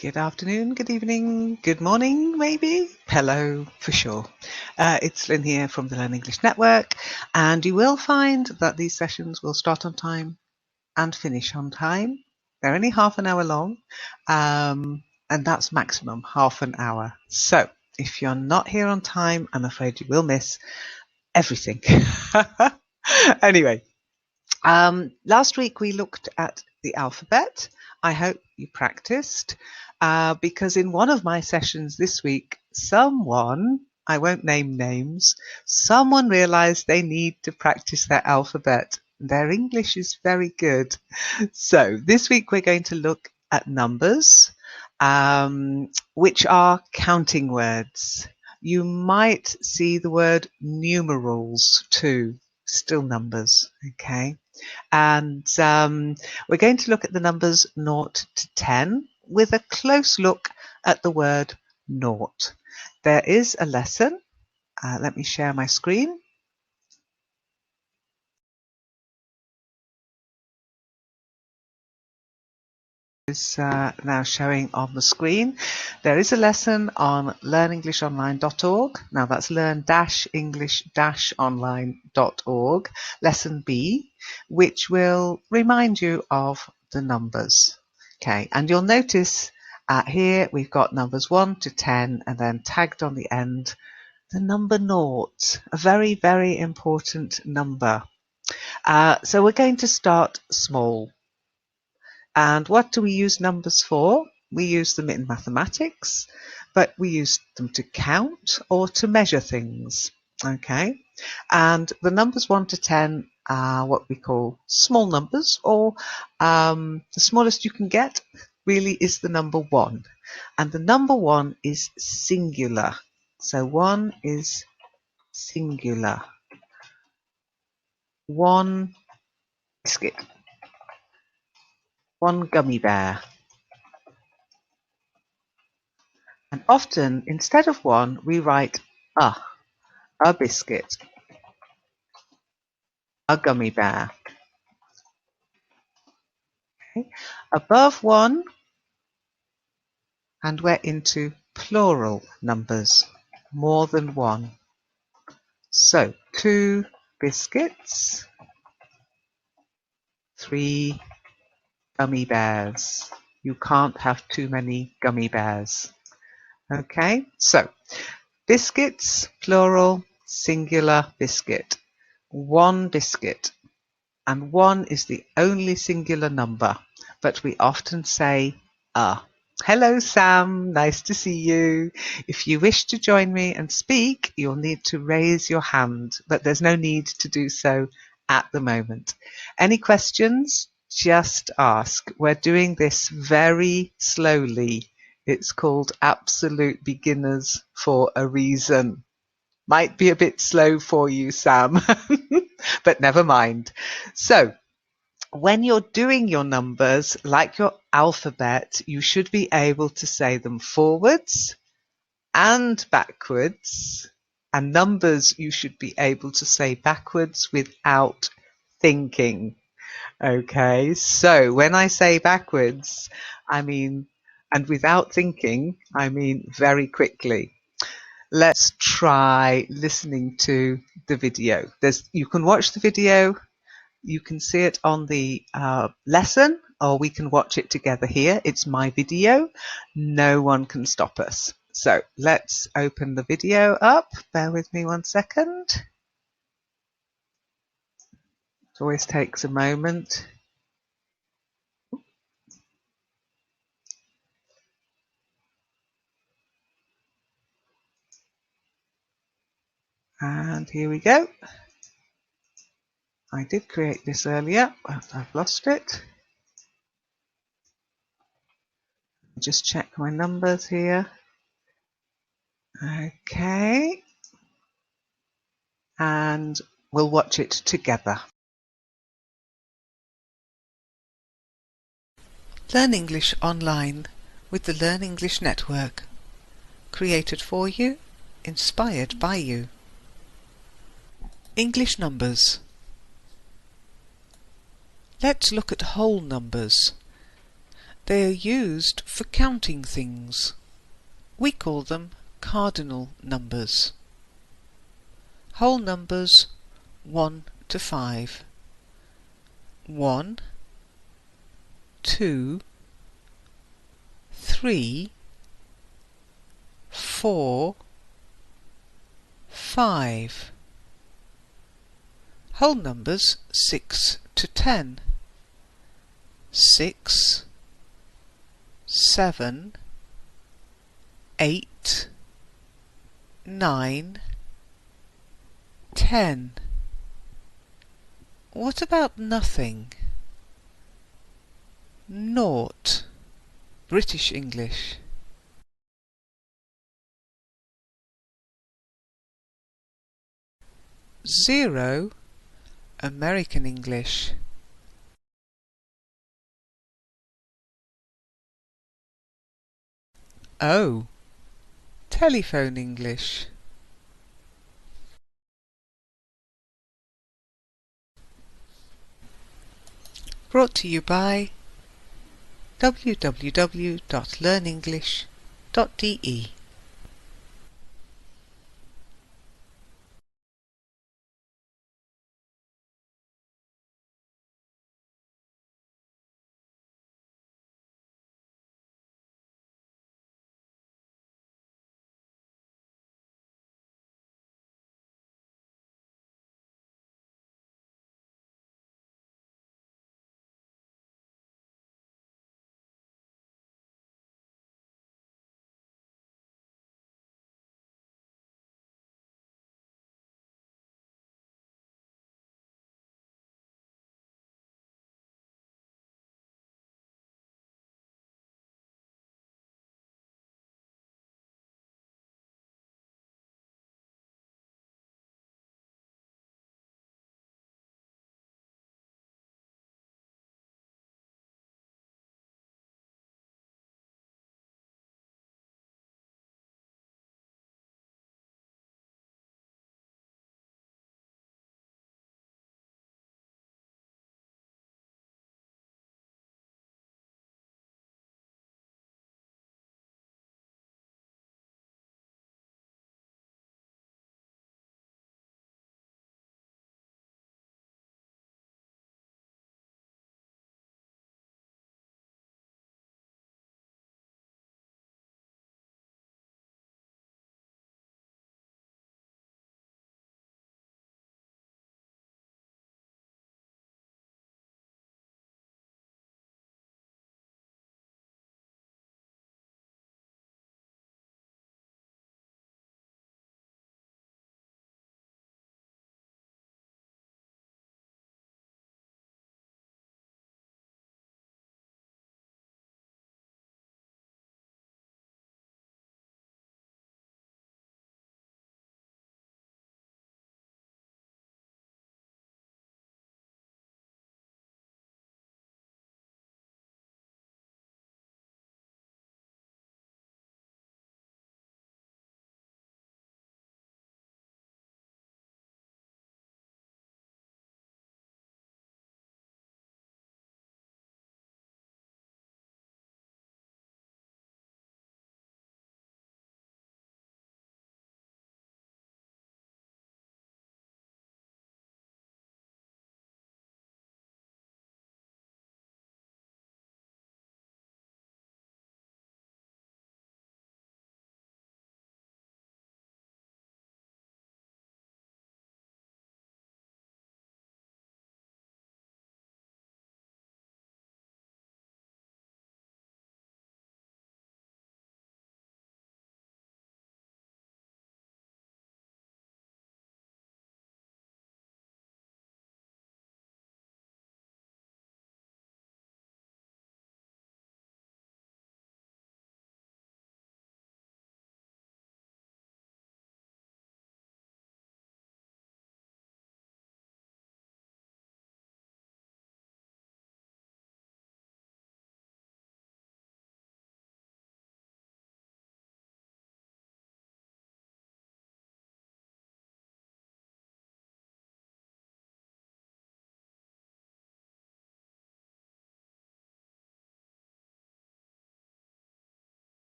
Good afternoon, good evening, good morning, maybe. Hello, for sure. It's Lynn here from the Learn English Network, and you will find that these sessions will start on time and finish on time. They're only half an hour long, and that's maximum, half an hour. So if you're not here on time, I'm afraid you will miss everything. Anyway, last week we looked at the alphabet. I hope you practiced because in one of my sessions this week, someone, I won't name names, someone realized they need to practice their alphabet. Their English is very good. So this week we're going to look at numbers, which are counting words. You might see the word numerals too, still numbers, okay? And we're going to look at the numbers 0 to 10 with a close look at the word naught. There is a lesson. Let me share my screen. Is now showing on the screen. There is a lesson on learnenglishonline.org. Now that's learn-english-online.org, lesson B, which will remind you of the numbers. Okay, and you'll notice here we've got numbers 1 to 10 and then tagged on the end the number 0, a very, very important number. So we're going to start small. And what do we use numbers for? We use them in mathematics, but we use them to count or to measure things. Okay, and the numbers 1 to 10 are what we call small numbers, or the smallest you can get really is the number 1. And the number 1 is singular. So 1 is singular. 1 biscuit. 1 gummy bear. And often, instead of 1, we write a biscuit, a gummy bear. Okay. Above 1, and we're into plural numbers, more than 1. So 2 biscuits, 3 gummy bears. You can't have too many gummy bears. Okay, so biscuits, plural, singular, biscuit. 1 biscuit. And 1 is the only singular number, but we often say a. Hello, Sam. Nice to see you. If you wish to join me and speak, you'll need to raise your hand, but there's no need to do so at the moment. Any questions? Just ask. We're doing this very slowly. It's called Absolute Beginners for a reason. Might be a bit slow for you, Sam, but never mind. So, when you're doing your numbers, like your alphabet, you should be able to say them forwards and backwards. And numbers you should be able to say backwards without thinking. Okay, so when I say backwards, I mean, and without thinking, I mean very quickly. Let's try listening to the video. You can watch the video, you can see it on the lesson, or we can watch it together here. It's my video. No one can stop us. So let's open the video up. Bear with me 1 second. It always takes a moment. And here we go. I did create this earlier, but I've lost it. Just check my numbers here. Okay. And we'll watch it together. Learn English online with the Learn English Network. Created for you, inspired by you. English numbers. Let's look at whole numbers. They are used for counting things. We call them cardinal numbers. Whole numbers 1 to 5. 1, 2, 3, 4, 5. Whole numbers 6 to 10. 6, 7, 8, 9, 10. What about nothing? Naught, British English. Zero, American English. O, telephone English. Brought to you by www.learnenglish.de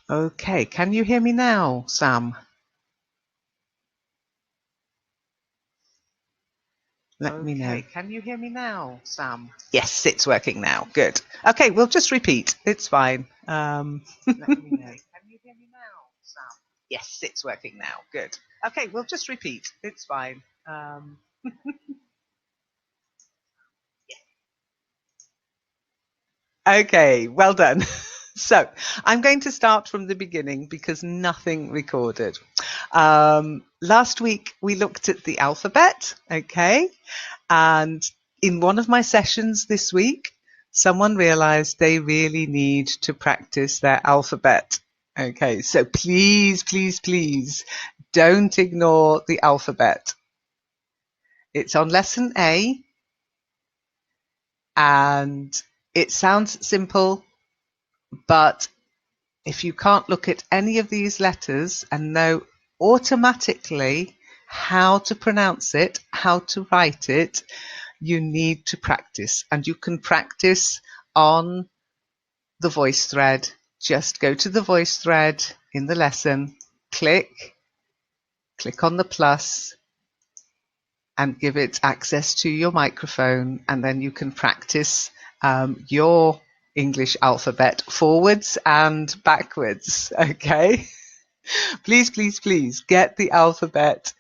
Okay, can you hear me now, Sam? Let me know. Can you hear me now, Sam? Yes, it's working now. Good. Okay, we'll just repeat. It's fine. Let me know. Can you hear me now, Sam? Yes, it's working now. Good. Okay, we'll just repeat. It's fine. Okay, well done. So I'm going to start from the beginning because nothing recorded. Last week we looked at the alphabet, okay? And in one of my sessions this week, someone realized they really need to practice their alphabet. Okay, so please, please, please don't ignore the alphabet. It's on lesson A and it sounds simple, but if you can't look at any of these letters and know automatically how to pronounce it, how to write it, you need to practice. And you can practice on the voice thread. Just go to the voice thread in the lesson, click on the plus and give it access to your microphone, and then you can practice your English alphabet forwards and backwards. Okay. Please, please, please get the alphabet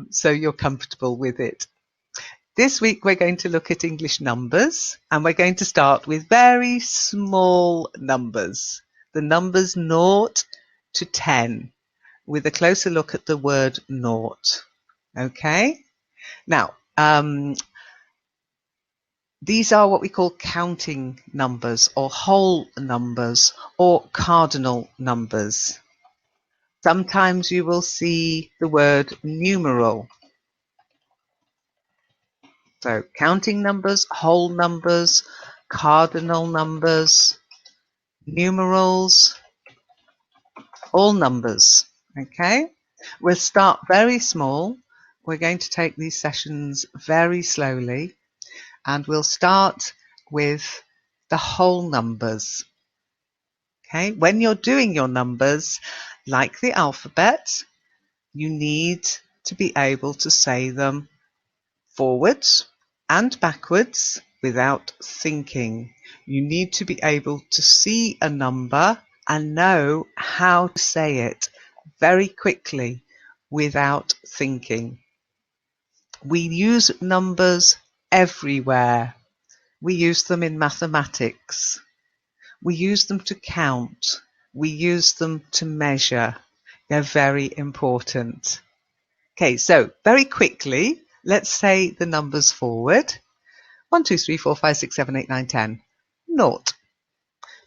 so you're comfortable with it. This week we're going to look at English numbers, and we're going to start with very small numbers, the numbers 0 to 10, with a closer look at the word naught. Okay? Now, these are what we call counting numbers or whole numbers or cardinal numbers. Sometimes you will see the word numeral. So counting numbers, whole numbers, cardinal numbers, numerals, all numbers. Okay? We'll start very small. We're going to take these sessions very slowly, and we'll start with the whole numbers. Okay? When you're doing your numbers, like the alphabet, you need to be able to say them forwards and backwards without thinking. You need to be able to see a number and know how to say it very quickly without thinking. We use numbers everywhere. We use them in mathematics. We use them to count. We use them to measure. They're very important. Okay, so very quickly, let's say the numbers forward. 1, 2, 3, 4, 5, 6, 7, 8, 9, 10. Naught.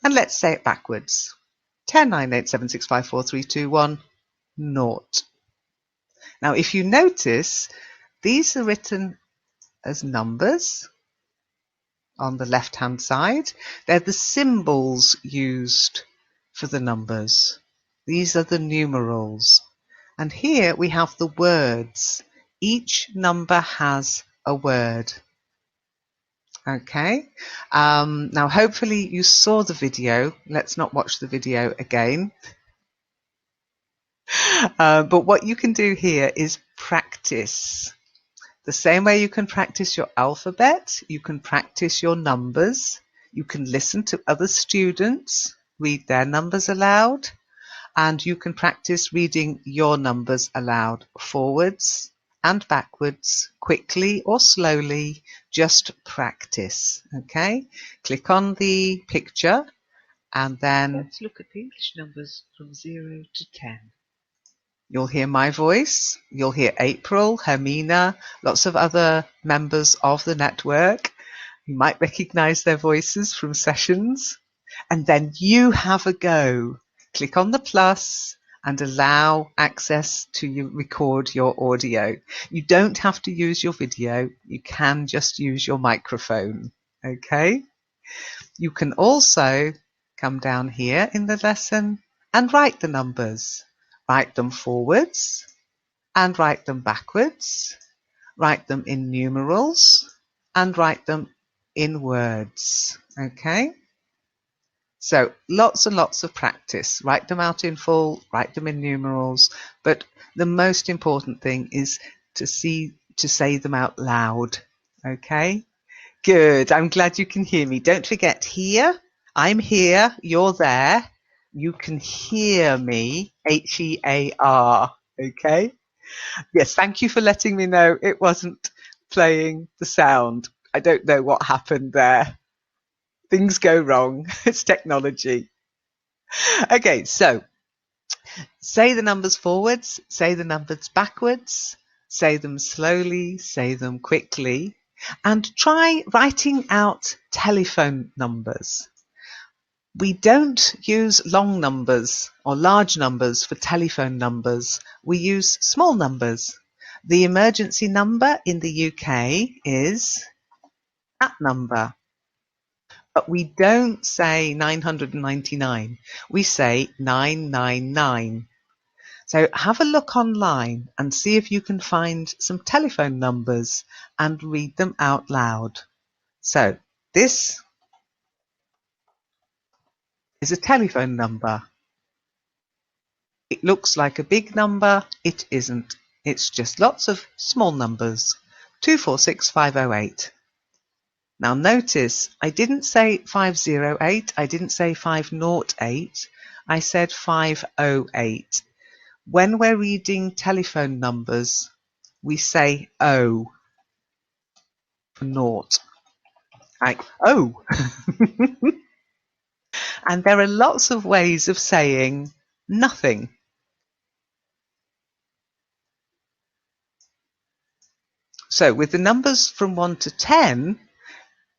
And let's say it backwards. 10, 9, 8, 7, 6, 5, 4, 3, 2, 1. Naught. Now, if you notice, these are written as numbers on the left-hand side. They're the symbols used for the numbers. These are the numerals. And here we have the words. Each number has a word. Okay. Now, hopefully you saw the video. Let's not watch the video again. But what you can do here is practice. The same way you can practice your alphabet, you can practice your numbers. You can listen to other students read their numbers aloud, and you can practice reading your numbers aloud forwards and backwards, quickly or slowly. Just practice. Okay, click on the picture and then let's look at the English numbers from 0 to 10. You'll hear my voice, you'll hear April, Hermina, lots of other members of the network. You might recognize their voices from sessions. And then you have a go. Click on the plus and allow access to record your audio. You don't have to use your video. You can just use your microphone. Okay? You can also come down here in the lesson and write the numbers. Write them forwards and write them backwards. Write them in numerals and write them in words. Okay? So lots and lots of practice. Write them out in full, write them in numerals, but the most important thing is to say them out loud. Okay? Good. I'm glad you can hear me. Don't forget here. I'm here. You're there. You can hear me. HEAR. Okay? Yes, thank you for letting me know it wasn't playing the sound. I don't know what happened there. Things go wrong. It's technology. Okay, so say the numbers forwards, say the numbers backwards, say them slowly, say them quickly, and try writing out telephone numbers. We don't use long numbers or large numbers for telephone numbers. We use small numbers. The emergency number in the UK is that number. But we don't say 999. We say 999. So have a look online and see if you can find some telephone numbers and read them out loud. So this is a telephone number. It looks like a big number. It isn't. It's just lots of small numbers. 246508. Now notice I didn't say 508. I didn't say 508. I said 508. When we're reading telephone numbers, we say O for naught. Like, oh. And there are lots of ways of saying nothing. So with the numbers from 1 to 10,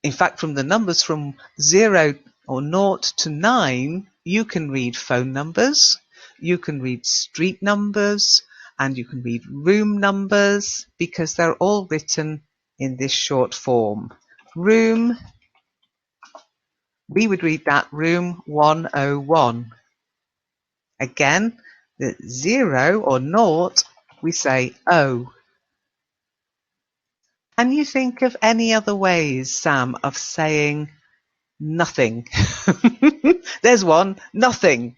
in fact, from the numbers from 0 or 0 to 9, you can read phone numbers, you can read street numbers, and you can read room numbers because they're all written in this short form. Room, we would read that room 101. Again, the 0 or 0, we say O. Can you think of any other ways, Sam, of saying nothing? There's one, nothing.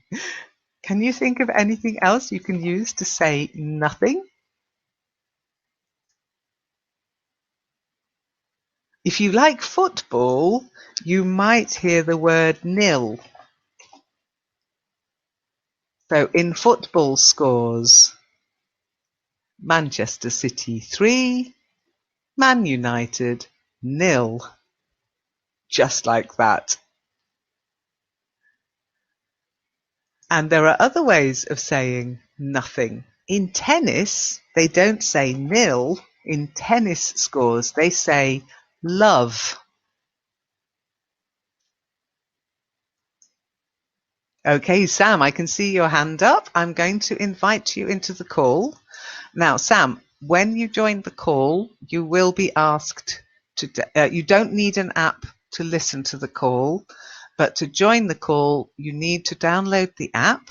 Can you think of anything else you can use to say nothing? If you like football, you might hear the word nil. So in football scores, Manchester City 3, Man United 0. Just like that. And there are other ways of saying nothing. In tennis, they don't say nil. In tennis scores, they say love. Okay, Sam, I can see your hand up. I'm going to invite you into the call. Now, Sam, when you join the call, you will be asked to, you don't need an app to listen to the call, but to join the call, you need to download the app.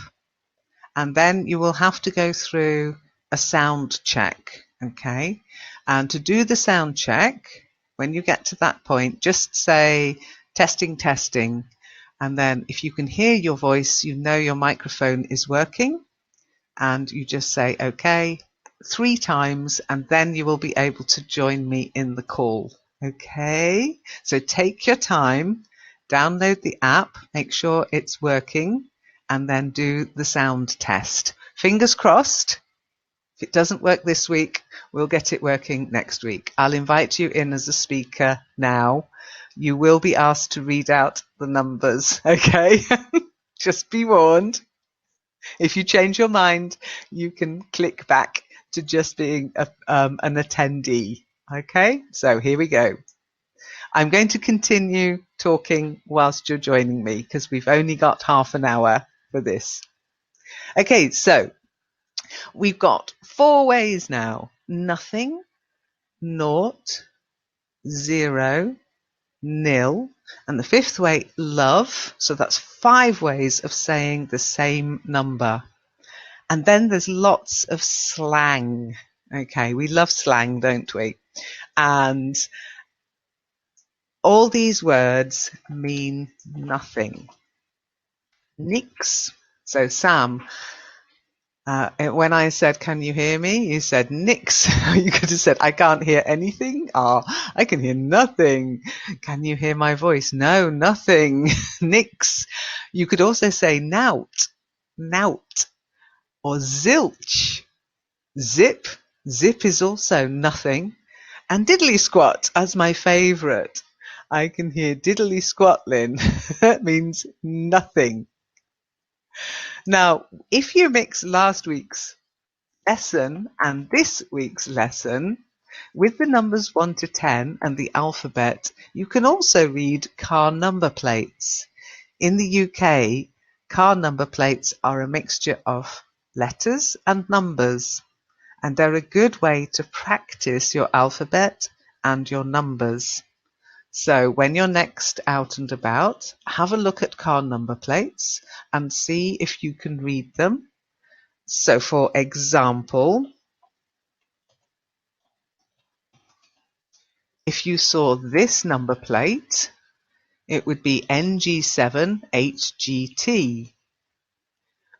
And then you will have to go through a sound check, okay? And to do the sound check, when you get to that point, just say testing, testing. And then if you can hear your voice, you know your microphone is working. And you just say, okay, 3 times, and then you will be able to join me in the call. Okay? So take your time, download the app, make sure it's working, and then do the sound test. Fingers crossed. If it doesn't work this week, we'll get it working next week. I'll invite you in as a speaker now. You will be asked to read out the numbers, okay? Just be warned. If you change your mind, you can click back to just being an attendee, okay? So here we go. I'm going to continue talking whilst you're joining me because we've only got half an hour for this. Okay, so we've got 4 ways now. Nothing, naught, 0, nil, and the 5th way, love. So that's 5 ways of saying the same number. And then there's lots of slang. Okay, we love slang, don't we? And all these words mean nothing. nix. So Sam, when I said, "Can you hear me?" you said nix. You could have said, "I can't hear anything." Or I can hear nothing. Can you hear my voice? No, nothing. Nix. You could also say nout, nout, or zilch. Zip. Zip is also nothing. And diddly squat as my favourite. I can hear diddly squatlin. That means nothing. Now, if you mix last week's lesson and this week's lesson with the numbers 1 to 10 and the alphabet, you can also read car number plates. In the UK, car number plates are a mixture of letters and numbers, and they're a good way to practice your alphabet and your numbers. So when you're next out and about, have a look at car number plates and see if you can read them. So for example, if you saw this number plate, it would be NG7HGT.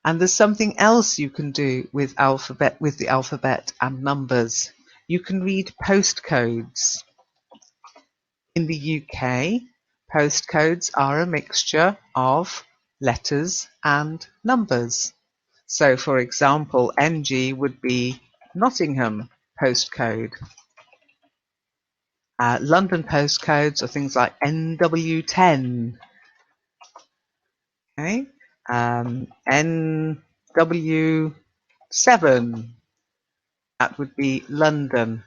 And there's something else you can do with the alphabet and numbers. You can read postcodes. In the UK, postcodes are a mixture of letters and numbers. So for example, NG would be Nottingham postcode. London postcodes are things like NW10, okay? NW7, that would be London.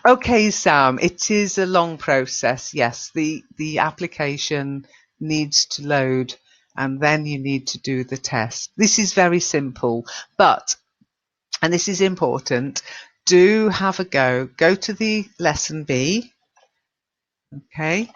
Okay, Sam, it is a long process. Yes, the application needs to load and then you need to do the test. This is very simple, but, and this is important, do have a go. Go to the lesson B, okay?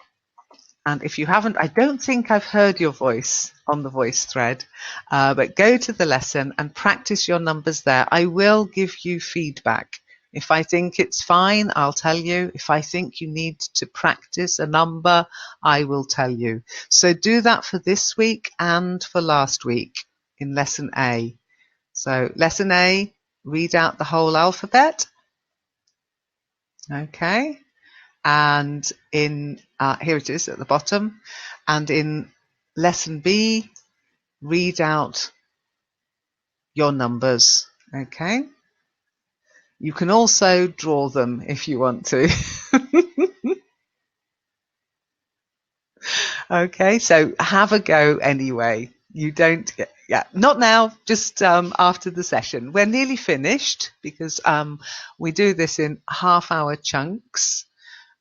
And if you haven't, I don't think I've heard your voice on the voice thread, but go to the lesson and practice your numbers there. I will give you feedback. If I think it's fine, I'll tell you. If I think you need to practice a number, I will tell you. So do that for this week and for last week in lesson A. So lesson A, read out the whole alphabet. Okay. And in here it is at the bottom, and in lesson B, read out your numbers. Okay, you can also draw them if you want to. Okay, so have a go anyway. You don't get, yeah, not now, just after the session. We're nearly finished because we do this in half-hour chunks.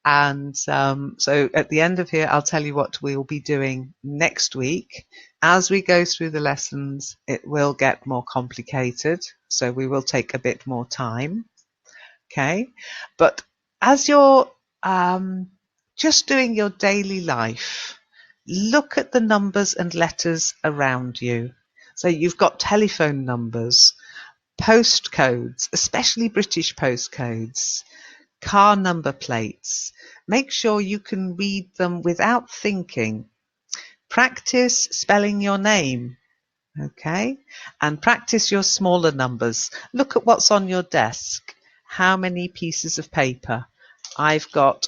And so at the end of here, I'll tell you what we'll be doing next week. As we go through the lessons, it will get more complicated. So we will take a bit more time. Okay. But as you're just doing your daily life, look at the numbers and letters around you. So you've got telephone numbers, postcodes, especially British postcodes, car number plates. Make sure you can read them without thinking. Practice spelling your name, okay? And practice your smaller numbers. Look at what's on your desk. How many pieces of paper? I've got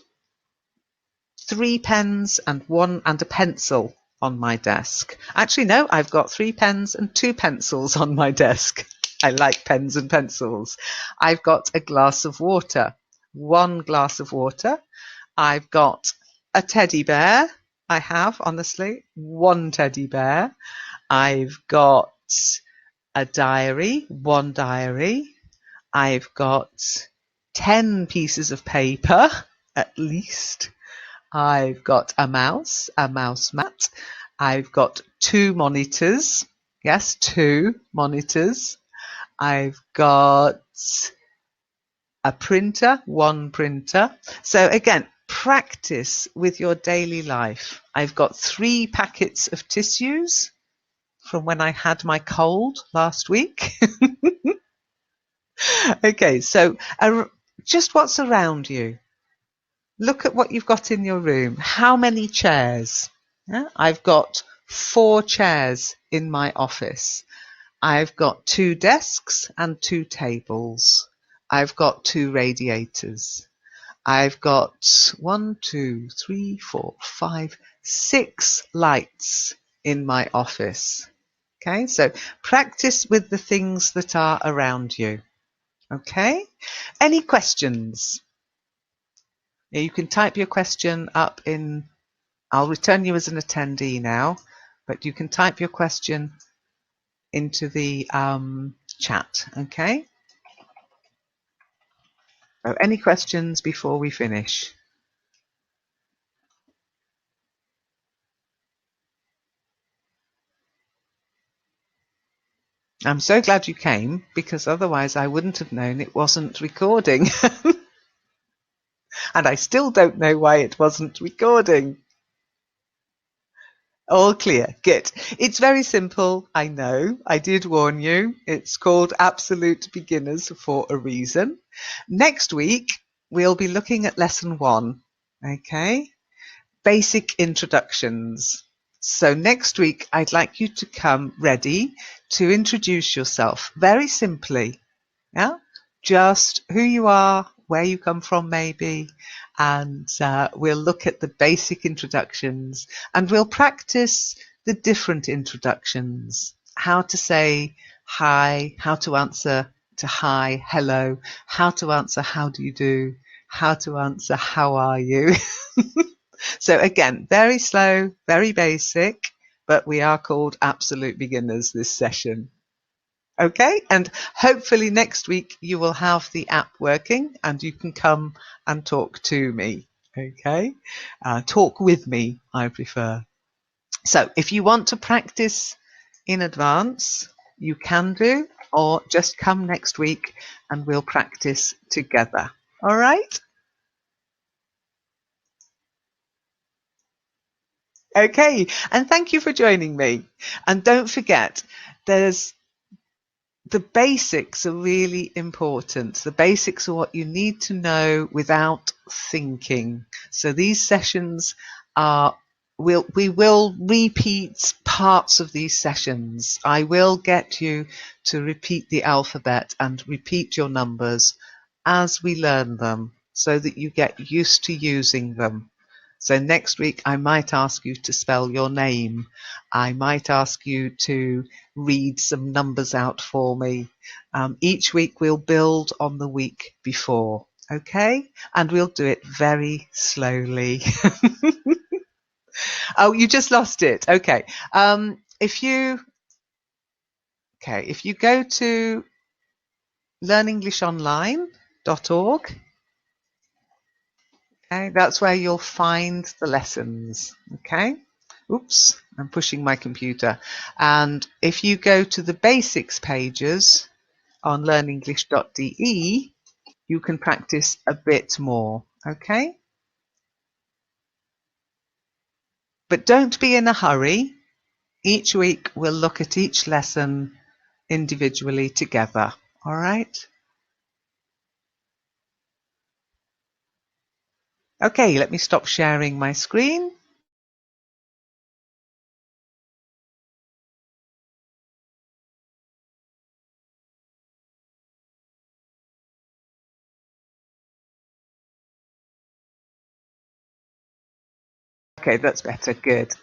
3 pens and a pencil on my desk. Actually, no, I've got 3 pens and 2 pencils on my desk. I like pens and pencils. I've got a glass of water. 1 glass of water. I've got a teddy bear. I have, honestly, 1 teddy bear. I've got a diary, 1 diary. I've got 10 pieces of paper, at least. I've got a mouse mat. I've got 2 monitors. Yes, 2 monitors. I've got a printer, 1 printer. So again, practice with your daily life. I've got 3 packets of tissues from when I had my cold last week. Okay, so just what's around you. Look at what you've got in your room. How many chairs? Yeah, I've got 4 chairs in my office. I've got 2 desks and 2 tables. I've got 2 radiators. I've got 1, 2, 3, 4, 5, 6 lights in my office. Okay, so practice with the things that are around you. Okay, any questions? You can type your question up in, I'll return you as an attendee now, but you can type your question into the chat. Okay, so any questions before we finish? I'm so glad you came, because otherwise I wouldn't have known it wasn't recording. And I still don't know why it wasn't recording. All clear. Good. It's very simple. I know. I did warn you. It's called Absolute Beginners for a reason. Next week, we'll be looking at lesson 1. Okay. Basic introductions. So next week, I'd like you to come ready to introduce yourself very simply. Yeah, just who you are, where you come from maybe, and we'll look at the basic introductions, and we'll practice the different introductions, how to say hi, how to answer to hi, hello, how to answer how do you do, how to answer how are you. So again, very slow, very basic, but we are called absolute beginners this session. Okay, and hopefully next week you will have the app working and you can come and talk to me. Okay, talk with me, I prefer. So if you want to practice in advance, you can do, or just come next week and we'll practice together. All right? Okay, and thank you for joining me. And don't forget, there's the basics are really important. The basics are what you need to know without thinking. So these sessions are, we will repeat parts of these sessions. I will get you to repeat the alphabet and repeat your numbers as we learn them so that you get used to using them. So next week I might ask you to spell your name. I might ask you to read some numbers out for me. Each week we'll build on the week before, okay? And we'll do it very slowly. Oh, you just lost it. Okay. If you go to learnenglishonline.org, okay, that's where you'll find the lessons. Okay. Oops, I'm pushing my computer. And if you go to the basics pages on learnenglish.de, you can practice a bit more. Okay. But don't be in a hurry. Each week we'll look at each lesson individually together. All right. Okay, let me stop sharing my screen. Okay, that's better. Good.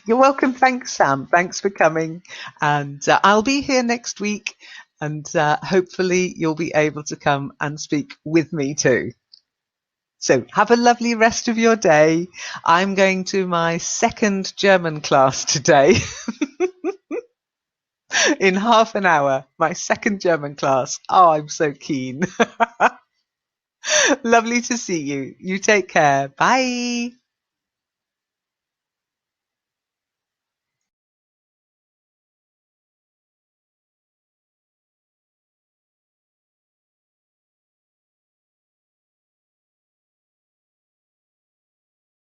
You're welcome. Thanks, Sam. Thanks for coming. And I'll be here next week. And hopefully you'll be able to come and speak with me too. So have a lovely rest of your day. I'm going to my second German class today. In half an hour, my second German class. Oh, I'm so keen. Lovely to see you. You take care. Bye.